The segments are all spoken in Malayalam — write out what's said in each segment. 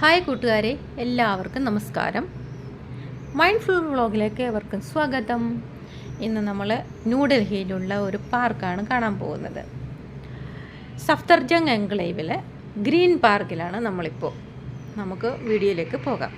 ഹായ് കൂട്ടുകാരെ, എല്ലാവർക്കും നമസ്കാരം. മൈൻഡ്ഫുൾ വ്ളോഗിലേക്ക് ഏവർക്കും സ്വാഗതം. ഇന്ന് നമ്മൾ ന്യൂഡൽഹിയിലുള്ള ഒരു പാർക്കാണ് കാണാൻ പോകുന്നത്. സഫ്ദർജംഗ് എൻക്ലേവിലെ ഗ്രീൻ പാർക്കിലാണ് നമ്മളിപ്പോൾ. നമുക്ക് വീഡിയോയിലേക്ക് പോകാം.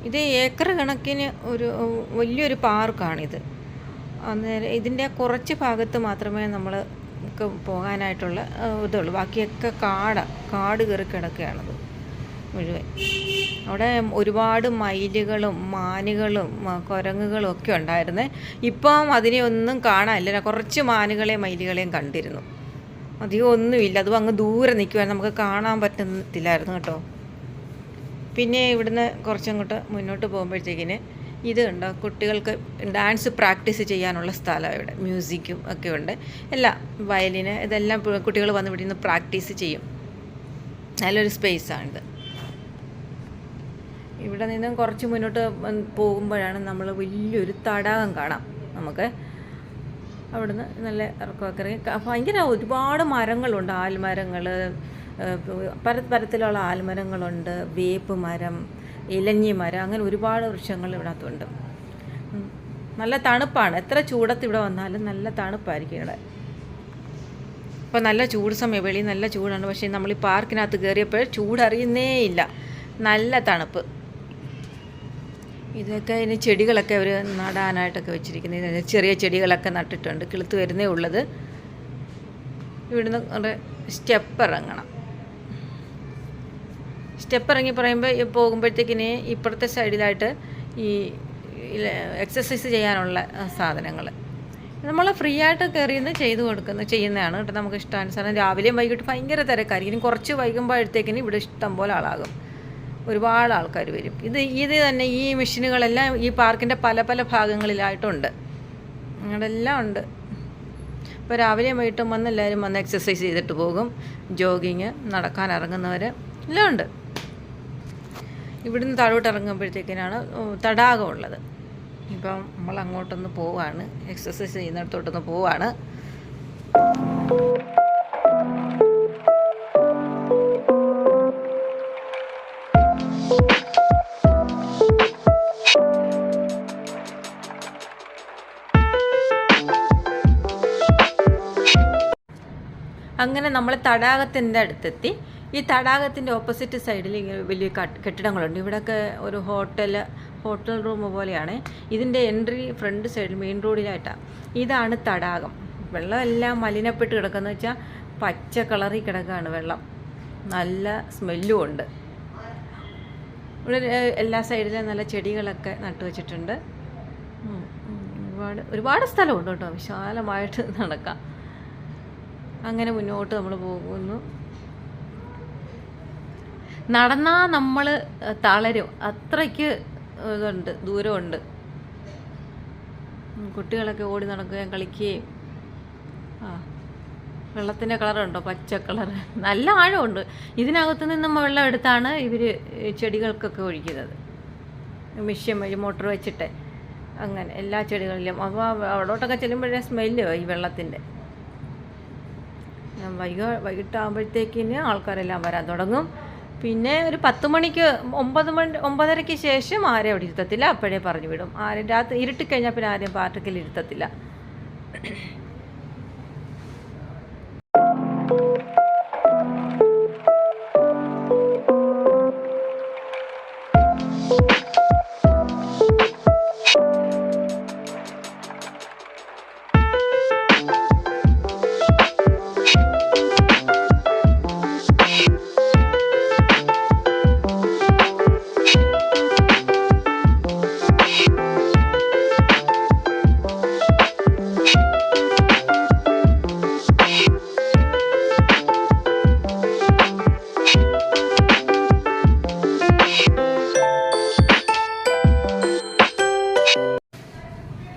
ഇത് ഏക്കർ കണക്കിന് ഒരു വലിയൊരു പാർക്കാണിത്. അന്നേരം ഇതിൻ്റെ കുറച്ച് ഭാഗത്ത് മാത്രമേ നമ്മൾ പോകാനായിട്ടുള്ള ഇതുള്ളൂ. ബാക്കിയൊക്കെ കാട് കയറി കിടക്കുകയാണത് മുഴുവൻ. അവിടെ ഒരുപാട് മയിലുകളും മാനുകളും കുരങ്ങുകളും ഒക്കെ ഉണ്ടായിരുന്നേ. ഇപ്പം അതിനെ ഒന്നും കാണാനില്ല. കുറച്ച് മാനുകളെയും മയിലുകളെയും കണ്ടിരുന്നു. അധികം ഒന്നുമില്ല. അതും അങ്ങ് ദൂരെ നിൽക്കുവായിരുന്നു, നമുക്ക് കാണാൻ പറ്റത്തില്ലായിരുന്നു കേട്ടോ. പിന്നെ ഇവിടുന്ന് കുറച്ചങ്ങോട്ട് മുന്നോട്ട് പോകുമ്പോഴത്തേക്കിന് ഇത് കണ്ടോ, കുട്ടികൾക്ക് ഡാൻസ് പ്രാക്ടീസ് ചെയ്യാനുള്ള സ്ഥലമാണ് ഇവിടെ. മ്യൂസിക്കും ഒക്കെ ഉണ്ട്. എല്ലാം വയലിന് ഇതെല്ലാം കുട്ടികൾ വന്ന് ഇവിടെ നിന്ന് പ്രാക്ടീസ് ചെയ്യും. നല്ലൊരു സ്പേസാണിത്. ഇവിടെ നിന്ന് കുറച്ച് മുന്നോട്ട് പോകുമ്പോഴാണ് നമ്മൾ വലിയൊരു തടാകം കാണാം. നമുക്ക് അവിടുന്ന് നല്ല ഇറക്കമൊക്കെ ഇറങ്ങി ഭയങ്കര ഒരുപാട് മരങ്ങളുണ്ട്. ആൽമരങ്ങൾ, പലതരത്തിലുള്ള ആൽമരങ്ങളുണ്ട്. വേപ്പ് മരം, ഇലഞ്ഞി മരം, അങ്ങനെ ഒരുപാട് വൃക്ഷങ്ങൾ ഇതിനകത്തുണ്ട്. നല്ല തണുപ്പാണ്. എത്ര ചൂടത്ത് ഇവിടെ വന്നാലും നല്ല തണുപ്പായിരിക്കും ഇവിടെ. ഇപ്പോൾ നല്ല ചൂട് സമയം, വെളിയിൽ നല്ല ചൂടാണ്. പക്ഷേ നമ്മൾ ഈ പാർക്കിനകത്ത് കയറിയപ്പോൾ ചൂടറിയുന്നേ ഇല്ല. നല്ല തണുപ്പ്. ഇതൊക്കെ ഇനി ചെടികളൊക്കെ അവർ നടാനായിട്ടൊക്കെ വെച്ചിരിക്കുന്നത്. ചെറിയ ചെടികളൊക്കെ നട്ടിട്ടുണ്ട്, കിളുത്ത് വരുന്നേ ഉള്ളത്. ഇവിടുന്ന് സ്റ്റെപ്പ് ഇറങ്ങണം. സ്റ്റെപ്പ് ഇറങ്ങി പോകുമ്പോഴത്തേക്കിന് ഇപ്പുറത്തെ സൈഡിലായിട്ട് ഈ എക്സസൈസ് ചെയ്യാനുള്ള സാധനങ്ങൾ നമ്മൾ ഫ്രീ ആയിട്ട് കയറിയെന്ന് ചെയ്യുന്നതാണ് കേട്ടോ. നമുക്ക് ഇഷ്ടാനുസരണം രാവിലെയും വൈകിട്ട് ഭയങ്കര തിരക്കായിരിക്കും. ഇനി കുറച്ച് വൈകുമ്പോഴത്തേക്കിന് ഇവിടെ ഇഷ്ടം പോലെ ആളാകും. ഒരുപാട് ആൾക്കാർ വരും. ഇത് തന്നെ ഈ മെഷീനുകളെല്ലാം ഈ പാർക്കിൻ്റെ പല പല ഭാഗങ്ങളിലായിട്ടുണ്ട്. അങ്ങനെല്ലാം ഉണ്ട്. ഇപ്പോൾ രാവിലെയും വൈകിട്ടും വന്ന് എല്ലാവരും വന്ന് എക്സസൈസ് ചെയ്തിട്ട് പോകും. ജോഗിങ്, നടക്കാൻ ഇറങ്ങുന്നവർ എല്ലാം ഉണ്ട്. ഇവിടുന്ന് താഴോട്ട് ഇറങ്ങുമ്പോഴത്തേക്കിനാണ് തടാകം ഉള്ളത്. ഇപ്പം നമ്മൾ അങ്ങോട്ടൊന്ന് പോവാണ്, എക്സസൈസ് ചെയ്യുന്നിടത്തോട്ടൊന്ന് പോവാണ്. അങ്ങനെ നമ്മൾ തടാകത്തിൻ്റെ അടുത്തെത്തി. ഈ തടാകത്തിൻ്റെ ഓപ്പോസിറ്റ് സൈഡിൽ വലിയ കെട്ടിടങ്ങളുണ്ട്. ഇവിടെയൊക്കെ ഒരു ഹോട്ടൽ റൂം പോലെയാണ്. ഇതിൻ്റെ എൻട്രി ഫ്രണ്ട് സൈഡിൽ മെയിൻ റോഡിലായിട്ടാണ്. ഇതാണ് തടാകം. വെള്ളമെല്ലാം മലിനപ്പെട്ട് കിടക്കുന്ന വെച്ചാൽ പച്ച കളറിൽ കിടക്കുകയാണ് വെള്ളം. നല്ല സ്മെല്ലും ഉണ്ട്. ഇവിടെ എല്ലാ സൈഡിലും നല്ല ചെടികളൊക്കെ നട്ടുവെച്ചിട്ടുണ്ട്. ഒരുപാട് സ്ഥലമുണ്ട് കേട്ടോ, വിശാലമായിട്ട് നടക്കാം. അങ്ങനെ മുന്നോട്ട് നമ്മൾ പോകുന്നു. നടന്നാൽ നമ്മൾ തളരും, അത്രയ്ക്ക് ഇതുണ്ട്, ദൂരമുണ്ട്. കുട്ടികളൊക്കെ ഓടി നടക്കുകയും കളിക്കുകയും. ആ, വെള്ളത്തിൻ്റെ കളറുണ്ടോ? പച്ച കളർ. നല്ല ആഴമുണ്ട്. ഇതിനകത്ത് നിന്നും വെള്ളം എടുത്താണ് ഇവർ ചെടികൾക്കൊക്കെ ഒഴിക്കുന്നത്. മെഷീൻ വഴി മോട്ടർ വെച്ചിട്ട് അങ്ങനെ എല്ലാ ചെടികളിലും. അപ്പോൾ അവിടോട്ടൊക്കെ ചെല്ലുമ്പോഴേ സ്മെല്ലോ ഈ വെള്ളത്തിൻ്റെ. വൈകിട്ടാകുമ്പോഴത്തേക്കിന് ആൾക്കാരെല്ലാം വരാൻ തുടങ്ങും. പിന്നെ ഒരു 10 മണിക്ക് 9:30ക്ക് ശേഷം ആരെയും അവിടെ ഇരുത്തത്തില്ല. അപ്പോഴേ പറഞ്ഞു വിടും. ആരും രാത്രി ഇരുട്ടിക്കഴിഞ്ഞാൽ പിന്നെ ആരെയും പാർട്ടിക്കൽ ഇരുത്തത്തില്ല.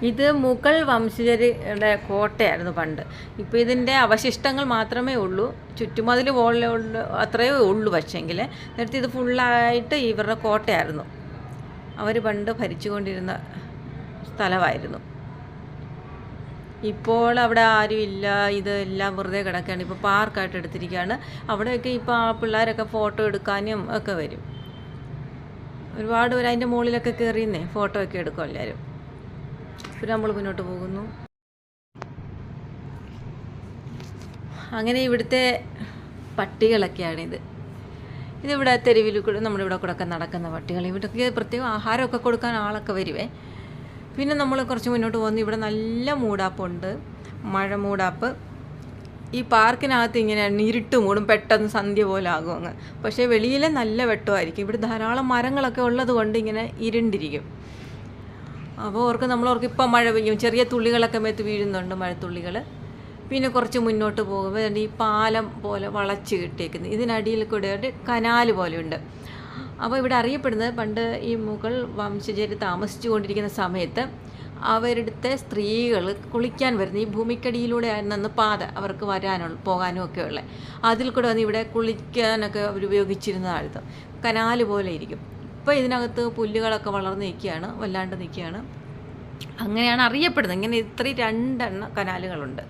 ഇത് മുഗൾ വംശജരുടെ കോട്ടയായിരുന്നു പണ്ട്. ഇപ്പോൾ ഇതിൻ്റെ അവശിഷ്ടങ്ങൾ മാത്രമേ ഉള്ളൂ. ചുറ്റുമതിൽ വോളിലുള്ള അത്രയേ ഉള്ളൂ. പക്ഷേങ്കിൽ നേരത്തെ ഇത് ഫുള്ളായിട്ട് ഇവരുടെ കോട്ടയായിരുന്നു. അവർ പണ്ട് ഭരിച്ചുകൊണ്ടിരുന്ന സ്ഥലമായിരുന്നു. ഇപ്പോൾ അവിടെ ആരുമില്ല. ഇതെല്ലാം വെറുതെ കിടക്കുകയാണ്. ഇപ്പോൾ പാർക്കായിട്ട് എടുത്തിരിക്കുകയാണ്. അവിടെയൊക്കെ ഇപ്പോൾ പിള്ളേരൊക്കെ ഫോട്ടോ എടുക്കാനും ഒക്കെ വരും. ഒരുപാട് പേര് അതിൻ്റെ മുകളിലൊക്കെ കയറിയെന്നേ ഫോട്ടോ ഒക്കെ എടുക്കും എല്ലാവരും. പിന്നെ നമ്മൾ മുന്നോട്ട് പോകുന്നു. അങ്ങനെ ഇവിടുത്തെ പട്ടികളൊക്കെയാണിത്. ഇതിവിടെ തെരുവിൽ കൂടെ നമ്മുടെ ഇവിടെ കൂടെ ഒക്കെ നടക്കുന്ന പട്ടികൾ. ഇവിടേക്ക് പ്രത്യേകം ആഹാരമൊക്കെ കൊടുക്കാൻ ആളൊക്കെ വരുവേ. പിന്നെ നമ്മൾ കുറച്ച് മുന്നോട്ട് പോകുന്നു. ഇവിടെ നല്ല മൂടാപ്പുണ്ട്, മഴ മൂടാപ്പ്. ഈ പാർക്കിനകത്ത് ഇങ്ങനെ ഇരുട്ട് മൂടും, പെട്ടെന്ന് സന്ധ്യ പോലെ ആകും അങ്ങ്. പക്ഷേ വെളിയിൽ നല്ല വെട്ടമായിരിക്കും. ഇവിടെ ധാരാളം മരങ്ങളൊക്കെ ഉള്ളത് കൊണ്ട് ഇങ്ങനെ ഇരുണ്ടിരിക്കും. അപ്പോൾ നമ്മളോർക്ക് ഇപ്പം മഴ പെയ്യും, ചെറിയ തുള്ളികളൊക്കെ മേത്ത് വീഴുന്നുണ്ട്, മഴത്തുള്ളികൾ. പിന്നെ കുറച്ച് മുന്നോട്ട് പോകുമ്പോൾ ഈ പാലം പോലെ വളച്ച് കിട്ടിയേക്കുന്നത്. ഇതിനടിയിൽ കൂടെ ഒരു കനാൽ പോലെയുണ്ട്. അപ്പോൾ ഇവിടെ അറിയപ്പെടുന്നത് പണ്ട് ഈ മുഗൾ വംശജർ താമസിച്ചു കൊണ്ടിരിക്കുന്ന സമയത്ത് അവരുടെ സ്ത്രീകൾ കുളിക്കാൻ വരുന്നത് ഈ ഭൂമിക്കടിയിലൂടെ ആയിരുന്നു പാത അവർക്ക് പോകാനും ഒക്കെ ഉള്ളത്. അതിൽ കൂടെ വന്ന് ഇവിടെ കുളിക്കാനൊക്കെ അവർ ഉപയോഗിച്ചിരുന്നതായിരുന്നു. കനാൽ പോലെ ഇരിക്കും. ഇപ്പോൾ ഇതിനകത്ത് പുല്ലുകളൊക്കെ വളർന്ന് നിൽക്കുകയാണ്, വല്ലാണ്ട് നിൽക്കുകയാണ്. അങ്ങനെയാണ് അറിയപ്പെടുന്നത്. ഇങ്ങനെ ഇത്രയും 2 കനാലുകളുണ്ട്.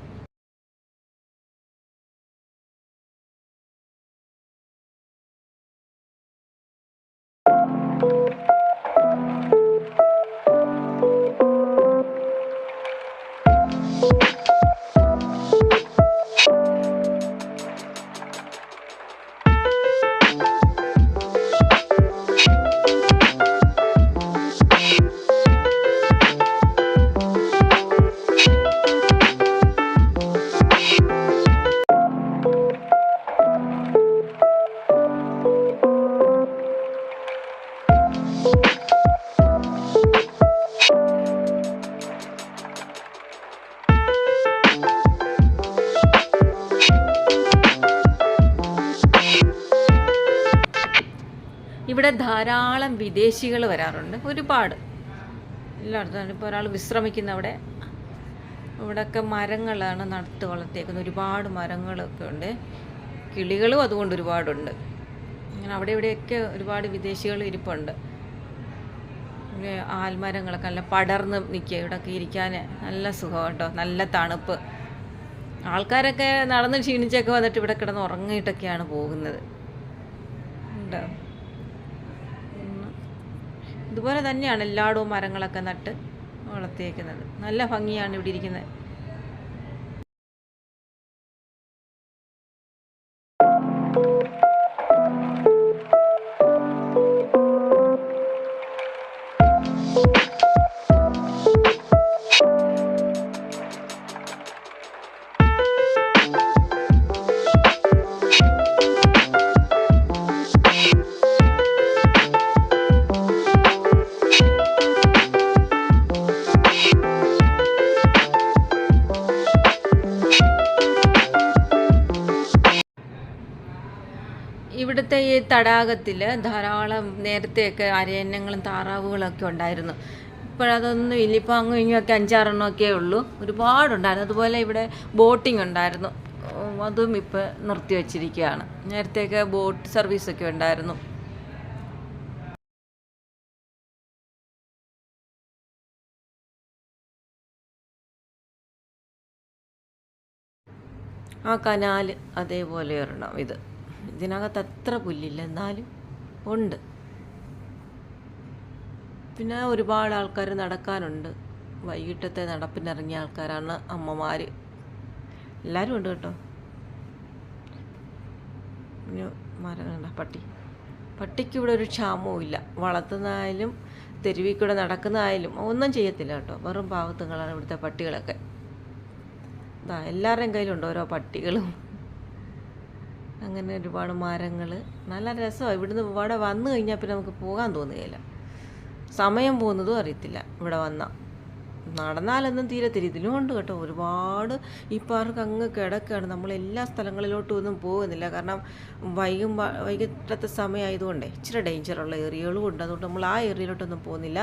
ഇവിടെ ധാരാളം വിദേശികൾ വരാറുണ്ട്, ഒരുപാട്. എല്ലായിടത്തും ഇപ്പോൾ ഒരാൾ വിശ്രമിക്കുന്ന അവിടെ. ഇവിടെയൊക്കെ മരങ്ങളാണ് നട്ട് വളർത്തിയേക്കുന്നത്. ഒരുപാട് മരങ്ങളൊക്കെ ഉണ്ട്. കിളികളും അതുകൊണ്ട് ഒരുപാടുണ്ട്. അങ്ങനെ അവിടെ ഇവിടെയൊക്കെ ഒരുപാട് വിദേശികൾ ഇരിപ്പുണ്ട്. ആൽമരങ്ങളൊക്കെ നല്ല പടർന്ന് നിൽക്കുക. ഇവിടെയൊക്കെ ഇരിക്കാൻ നല്ല സുഖം കേട്ടോ, നല്ല തണുപ്പ്. ആൾക്കാരൊക്കെ നടന്ന് ക്ഷീണിച്ചൊക്കെ വന്നിട്ട് ഇവിടെ കിടന്ന് ഉറങ്ങിയിട്ടൊക്കെയാണ് പോകുന്നത്. ഉണ്ടോ? ഇതുപോലെ തന്നെയാണ് എല്ലായിടവും മരങ്ങളൊക്കെ നട്ട് വളർത്തിയേക്കുന്നത്. നല്ല ഭംഗിയാണ് ഇവിടെ ഇരിക്കുന്നത്. ഇവിടുത്തെ ഈ തടാകത്തിൽ ധാരാളം നേരത്തെയൊക്കെ അരയന്നങ്ങളും താറാവുകളൊക്കെ ഉണ്ടായിരുന്നു. ഇപ്പോഴതൊന്നും ഇല്ല. ഇപ്പോൾ അങ്ങും ഇങ്ങുമൊക്കെ 5-6 ഉള്ളൂ. ഒരുപാടുണ്ടായിരുന്നു. അതുപോലെ ഇവിടെ ബോട്ടിംഗ് ഉണ്ടായിരുന്നു, അതും ഇപ്പോൾ നിർത്തി വച്ചിരിക്കുകയാണ്. നേരത്തെയൊക്കെ ബോട്ട് സർവീസൊക്കെ ഉണ്ടായിരുന്നു. ആ കനാൽ അതേപോലെ ഒരെണ്ണം. ഇതിനകത്ത് അത്ര പുല്ലില്ല, എന്നാലും ഉണ്ട്. പിന്നെ ഒരുപാട് ആൾക്കാർ നടക്കാനുണ്ട്. വൈകിട്ടത്തെ നടപ്പിനിറങ്ങിയ ആൾക്കാരാണ് അമ്മമാർ. എല്ലാവരും ഉണ്ട് കേട്ടോ. പിന്നെ മരം പട്ടിക്ക് ഇവിടെ ഒരു ക്ഷാമവും ഇല്ല. വളർത്തുന്നതായാലും തെരുവിൽ കൂടെ നടക്കുന്നതായാലും ഒന്നും ചെയ്യത്തില്ല കേട്ടോ. വെറും പാവത്തുങ്ങളാണ് ഇവിടുത്തെ പട്ടികളൊക്കെ. എല്ലാവരുടെയും കയ്യിലുണ്ട് ഓരോ പട്ടികളും. അങ്ങനെ ഒരുപാട് മരങ്ങൾ. നല്ല രസമാണ്. ഇവിടുന്ന് ഇവിടെ വന്നു കഴിഞ്ഞാൽ പിന്നെ നമുക്ക് പോകാൻ തോന്നുകയില്ല. സമയം പോകുന്നതും അറിയത്തില്ല. ഇവിടെ വന്നാൽ നടന്നാലൊന്നും തീരത്തില്ല. ഇതിലും ഉണ്ട് കേട്ടോ ഒരുപാട്. ഈ പാർക്ക് അങ്ങ് കിടക്കുകയാണ്. നമ്മൾ എല്ലാ സ്ഥലങ്ങളിലോട്ടും ഒന്നും പോകുന്നില്ല. കാരണം വൈകിട്ടത്തെ സമയമായതുകൊണ്ടേ ഇച്ചിരി ഡേഞ്ചറുള്ള ഏരിയകളും ഉണ്ട്. അതുകൊണ്ട് നമ്മൾ ആ ഏരിയയിലോട്ടൊന്നും പോകുന്നില്ല.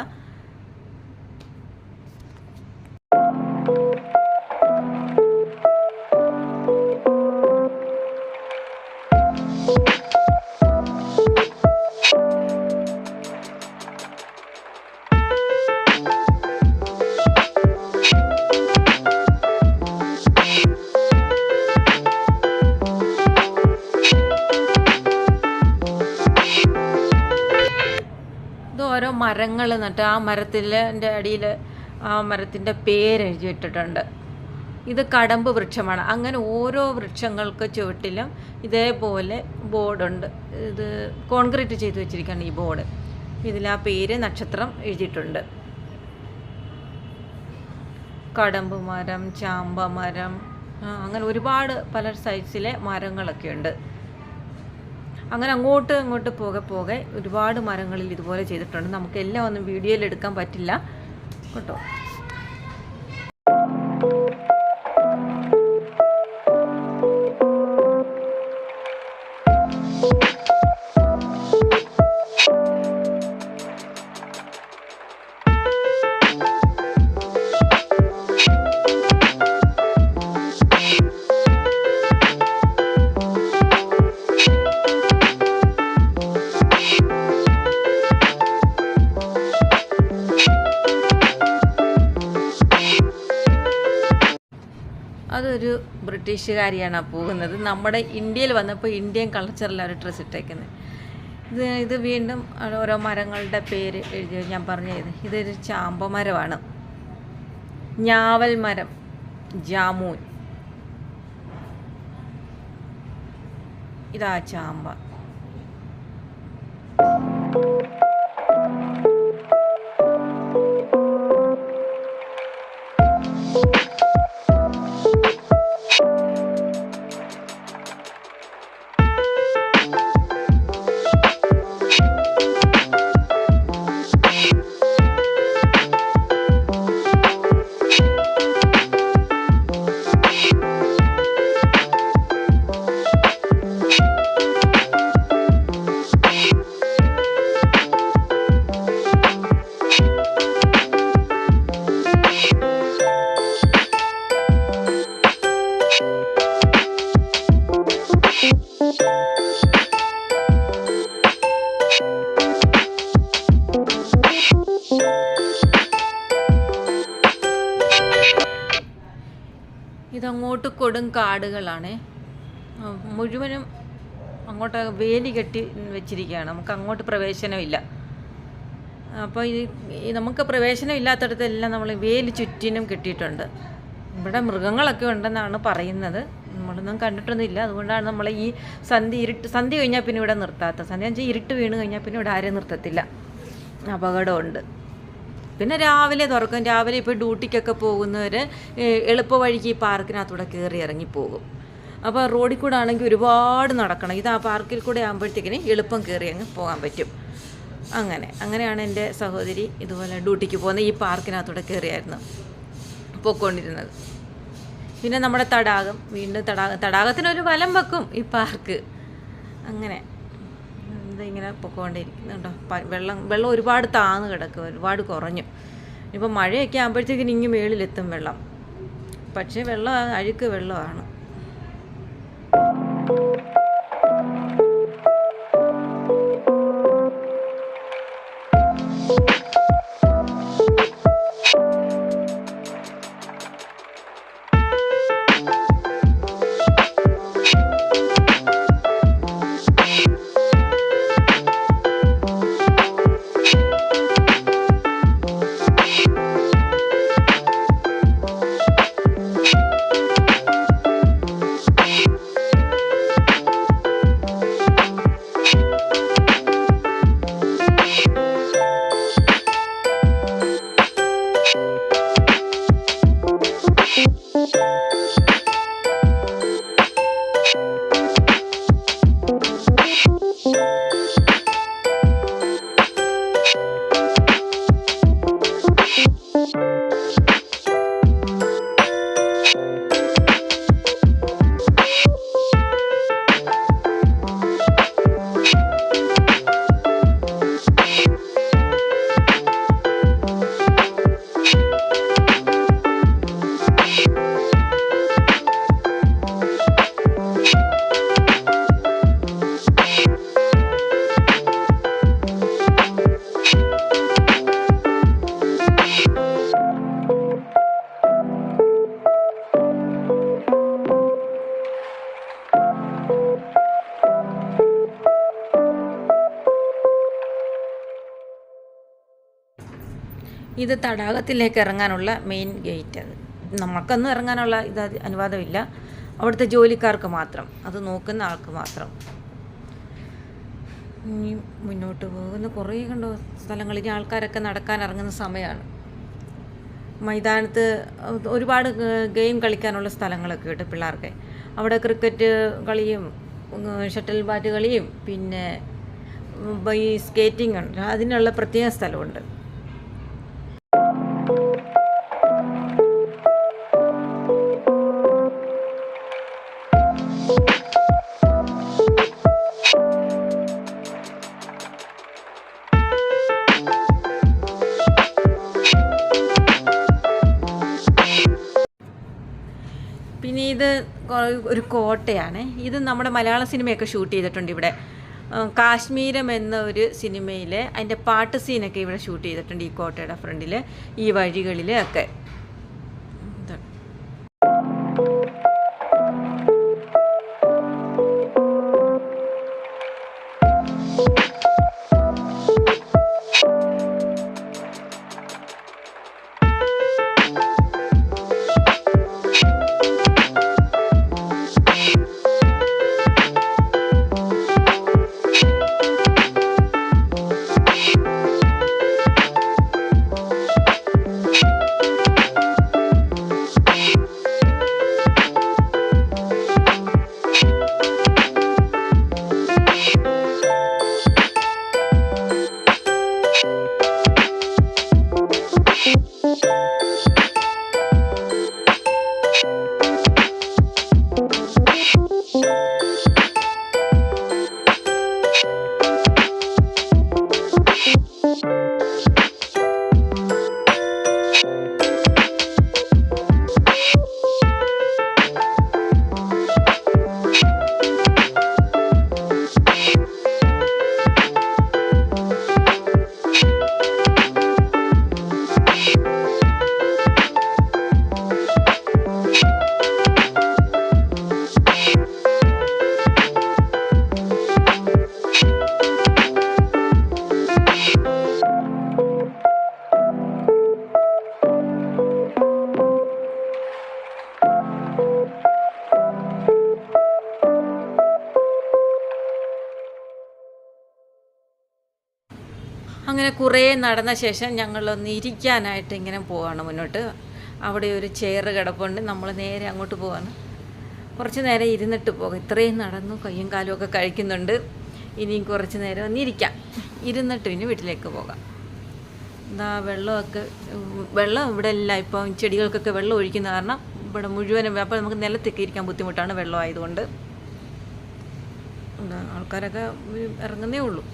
ഓരോ മരങ്ങൾ നട്ട് ആ മരത്തിൻ്റെ അടിയിൽ ആ മരത്തിൻ്റെ പേരെഴുതിയിട്ടിട്ടുണ്ട്. ഇത് കടമ്പ് വൃക്ഷമാണ്. അങ്ങനെ ഓരോ വൃക്ഷങ്ങൾക്ക് ചുവട്ടിലും ഇതേപോലെ ബോർഡുണ്ട്. ഇത് കോൺക്രീറ്റ് ചെയ്ത് വെച്ചിരിക്കുകയാണ് ഈ ബോർഡ്. ഇതിൽ ആ പേര്, നക്ഷത്രം എഴുതിയിട്ടുണ്ട്. കടമ്പ് മരം, ചാമ്പ മരം, അങ്ങനെ ഒരുപാട് പല സൈസിലെ മരങ്ങളൊക്കെ ഉണ്ട്. അങ്ങനെ അങ്ങോട്ട് പോകെ ഒരുപാട് മരങ്ങളിൽ ഇതുപോലെ ചെയ്തിട്ടുണ്ട്. നമുക്ക് എല്ലാം ഒന്നും വീഡിയോയിൽ എടുക്കാൻ പറ്റില്ല കേട്ടോ. അതൊരു ബ്രിട്ടീഷുകാരിയാണ് പോകുന്നത്. നമ്മുടെ ഇന്ത്യയിൽ വന്നപ്പോൾ ഇന്ത്യൻ കൾച്ചറിലാണ് ഡ്രസ്സ് ഇട്ടേക്കുന്നത്. ഇത് വീണ്ടും ഓരോ മരങ്ങളുടെ പേര് എഴുതി ഞാൻ പറഞ്ഞത്. ഇതൊരു ചാമ്പ മരമാണ്. ഞാവൽ മരം, ജാമൂൻ. ഇതാ ചാമ്പ. ഇതങ്ങോട്ട് കൊടും കാടുകളാണ്. മുഴുവനും അങ്ങോട്ട് വേലി കെട്ടി വെച്ചിരിക്കുകയാണ്. നമുക്ക് അങ്ങോട്ട് പ്രവേശനമില്ല. അപ്പോൾ നമുക്ക് പ്രവേശനം ഇല്ലാത്തടത്തെല്ലാം നമ്മൾ വേലി ചുറ്റിനും കെട്ടിയിട്ടുണ്ട്. ഇവിടെ മൃഗങ്ങളൊക്കെ ഉണ്ടെന്നാണ് പറയുന്നത്. നമ്മളൊന്നും കണ്ടിട്ടൊന്നുമില്ല. അതുകൊണ്ടാണ് നമ്മൾ ഈ സന്ധ്യ കഴിഞ്ഞാൽ പിന്നെ ഇവിടെ നിർത്താത്തത്. സന്ധ്യ വെച്ചാൽ ഇരുട്ട് വീണ് കഴിഞ്ഞാൽ പിന്നെ ഇവിടെ ആരെയും നിർത്തത്തില്ല. അപകടമുണ്ട്. പിന്നെ രാവിലെ തുറക്കും. രാവിലെ ഇപ്പോൾ ഡ്യൂട്ടിക്കൊക്കെ പോകുന്നവർ എളുപ്പ വഴിക്ക് ഈ പാർക്കിനകത്തൂടെ കയറി ഇറങ്ങിപ്പോകും. അപ്പോൾ റോഡിൽ കൂടെ ആണെങ്കിൽ ഒരുപാട് നടക്കണം. ഇത് ആ പാർക്കിൽ കൂടെ ആകുമ്പോഴത്തേക്കിന് എളുപ്പം കയറി അങ്ങ് പോകാൻ പറ്റും. അങ്ങനെയാണ് എൻ്റെ സഹോദരി ഇതുപോലെ ഡ്യൂട്ടിക്ക് പോകുന്ന ഈ പാർക്കിനകത്തൂടെ കയറിയായിരുന്നു പോയിക്കൊണ്ടിരുന്നത്. പിന്നെ നമ്മുടെ തടാകം, വീണ്ടും തടാകത്തിനൊരു വലം വെക്കും ഈ പാർക്ക്. അങ്ങനെ ഇതിങ്ങനെ പൊക്കോണ്ടിരിക്കുന്നുണ്ടോ. വെള്ളം ഒരുപാട് താന്ന് കിടക്കും, ഒരുപാട് കുറഞ്ഞു. ഇപ്പം മഴയൊക്കെ ആകുമ്പോഴത്തേക്കിന് ഇങ്ങ് മേളിലെത്തും വെള്ളം. പക്ഷേ വെള്ളം അഴുക്ക് വെള്ളമാണ്. ഇത് തടാകത്തിലേക്ക് ഇറങ്ങാനുള്ള മെയിൻ ഗേറ്റ്. നമുക്കൊന്നും ഇറങ്ങാനുള്ള അനുവാദമില്ല. അവിടുത്തെ ജോലിക്കാർക്ക് മാത്രം, അത് നോക്കുന്ന ആൾക്ക് മാത്രം. ഇനി മുന്നോട്ട് പോകുന്ന കുറേ കണ്ടോ സ്ഥലങ്ങൾ. ഇനി ആൾക്കാരൊക്കെ നടക്കാൻ ഇറങ്ങുന്ന സമയമാണ്. മൈതാനത്ത് ഒരുപാട് ഗെയിം കളിക്കാനുള്ള സ്ഥലങ്ങളൊക്കെ ഉണ്ട് പിള്ളേർക്ക്. അവിടെ ക്രിക്കറ്റ് കളിയും ഷട്ടിൽ ബാറ്റ് കളിയും പിന്നെ ഈ സ്കേറ്റിംഗ് ഉണ്ട്. അതിനുള്ള പ്രത്യേക സ്ഥലമുണ്ട്. പിന്നെ ഇത് ഒരു കോട്ടയാണ്. ഇത് നമ്മുടെ മലയാള സിനിമയൊക്കെ ഷൂട്ട് ചെയ്തിട്ടുണ്ട് ഇവിടെ. കാശ്മീരം എന്ന ഒരു സിനിമയിൽ അതിൻ്റെ പാട്ട് സീനൊക്കെ ഇവിടെ ഷൂട്ട് ചെയ്തിട്ടുണ്ട്. ഈ കോട്ടയുടെ ഫ്രണ്ടിൽ, ഈ വഴികളിൽ ഒക്കെ. അങ്ങനെ കുറേ നടന്ന ശേഷം ഞങ്ങളൊന്ന് ഇരിക്കാനായിട്ട് ഇങ്ങനെ പോവാണ് മുന്നോട്ട്. അവിടെ ഒരു ചെയർ കിടപ്പുണ്ട്. നമ്മൾ നേരെ അങ്ങോട്ട് പോവാണ്. കുറച്ച് നേരം ഇരുന്നിട്ട് പോകാം. ഇത്രയും നടന്നു, കയ്യും കാലും ഒക്കെ കഴിക്കുന്നുണ്ട്. ഇനിയും കുറച്ച് നേരം ഒന്ന് ഇരിക്കാം, ഇരുന്നിട്ട് ഇനി വീട്ടിലേക്ക് പോകാം. എന്താ വെള്ളം ഇവിടെ എല്ലാം ഇപ്പം ചെടികൾക്കൊക്കെ വെള്ളം ഒഴിക്കുന്ന കാരണം ഇവിടെ മുഴുവനും, അപ്പോൾ നമുക്ക് നിലത്തൊക്കെ ഇരിക്കാൻ ബുദ്ധിമുട്ടാണ് വെള്ളം ആയതുകൊണ്ട്. ആൾക്കാരൊക്കെ ഇറങ്ങുന്നേ ഉള്ളൂ.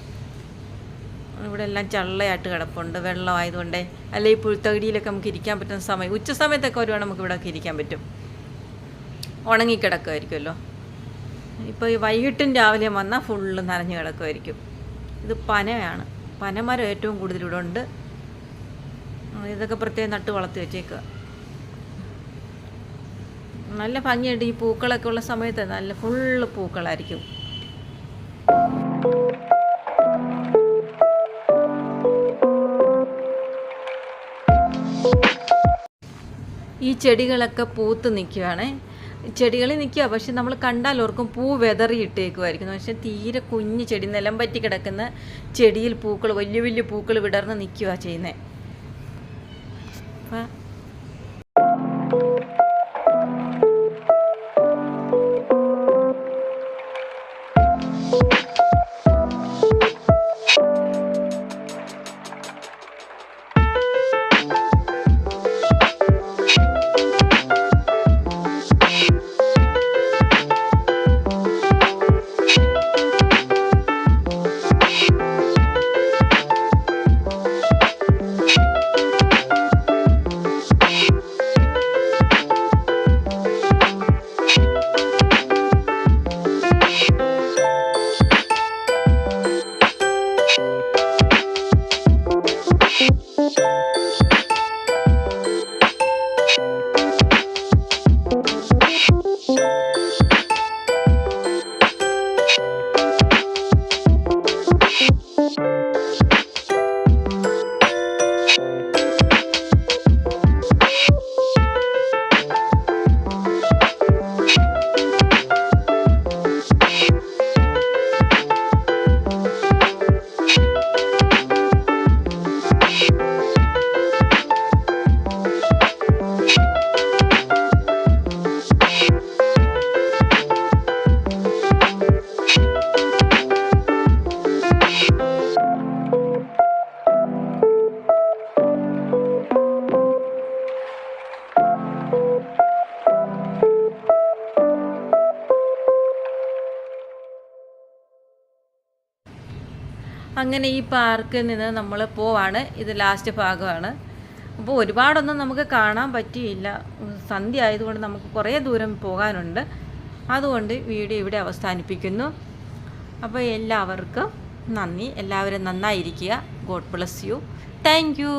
ഇവിടെ എല്ലാം ചള്ളയായിട്ട് കിടപ്പുണ്ട്, വെള്ളമായതുകൊണ്ട്. അല്ലെങ്കിൽ ഈ പുഴുത്തകിടിയിലൊക്കെ നമുക്ക് ഇരിക്കാൻ പറ്റുന്ന സമയം, ഉച്ച സമയത്തൊക്കെ വരുവാണെങ്കിൽ നമുക്ക് ഇവിടെയൊക്കെ ഇരിക്കാൻ പറ്റും. ഉണങ്ങിക്കിടക്കുമായിരിക്കുമല്ലോ. ഇപ്പോൾ ഈ വൈകിട്ടും രാവിലെയും വന്നാൽ ഫുള്ള് നനഞ്ഞ് കിടക്കുമായിരിക്കും. ഇത് പനയാണ്, പനമരം ഏറ്റവും കൂടുതൽ ഇവിടെ ഉണ്ട്. ഇതൊക്കെ പ്രത്യേകം നട്ട് വളർത്തി വെച്ചേക്കുക. നല്ല ഭംഗിയുണ്ട്. ഈ പൂക്കളൊക്കെ ഉള്ള സമയത്ത് നല്ല ഫുള്ള് പൂക്കളായിരിക്കും. ഈ ചെടികളൊക്കെ പൂത്ത് നിൽക്കുകയാണ്. ചെടികളിൽ നിൽക്കുക, പക്ഷെ നമ്മൾ കണ്ടാൽ ഓർക്കും പൂ വിതറിയിട്ടേക്കുമായിരിക്കും. പക്ഷെ തീരെ കുഞ്ഞ് ചെടി, നിലം പറ്റി കിടക്കുന്ന ചെടിയിൽ പൂക്കൾ, വലിയ വലിയ പൂക്കൾ വിടർന്ന് നിൽക്കുക ചെയ്യുന്നത്. അപ്പം അങ്ങനെ ഈ പാർക്കിൽ നിന്ന് നമ്മൾ പോവാണ്. ഇത് ലാസ്റ്റ് ഭാഗമാണ്. അപ്പോൾ ഒരുപാടൊന്നും നമുക്ക് കാണാൻ പറ്റിയില്ല. സന്ധ്യ ആയതുകൊണ്ട് നമുക്ക് കുറേ ദൂരം പോകാനുണ്ട്. അതുകൊണ്ട് വീഡിയോ ഇവിടെ അവസാനിപ്പിക്കുന്നു. അപ്പോൾ എല്ലാവർക്കും നന്ദി. എല്ലാവരും നന്നായിരിക്കുക. God bless you. Thank U.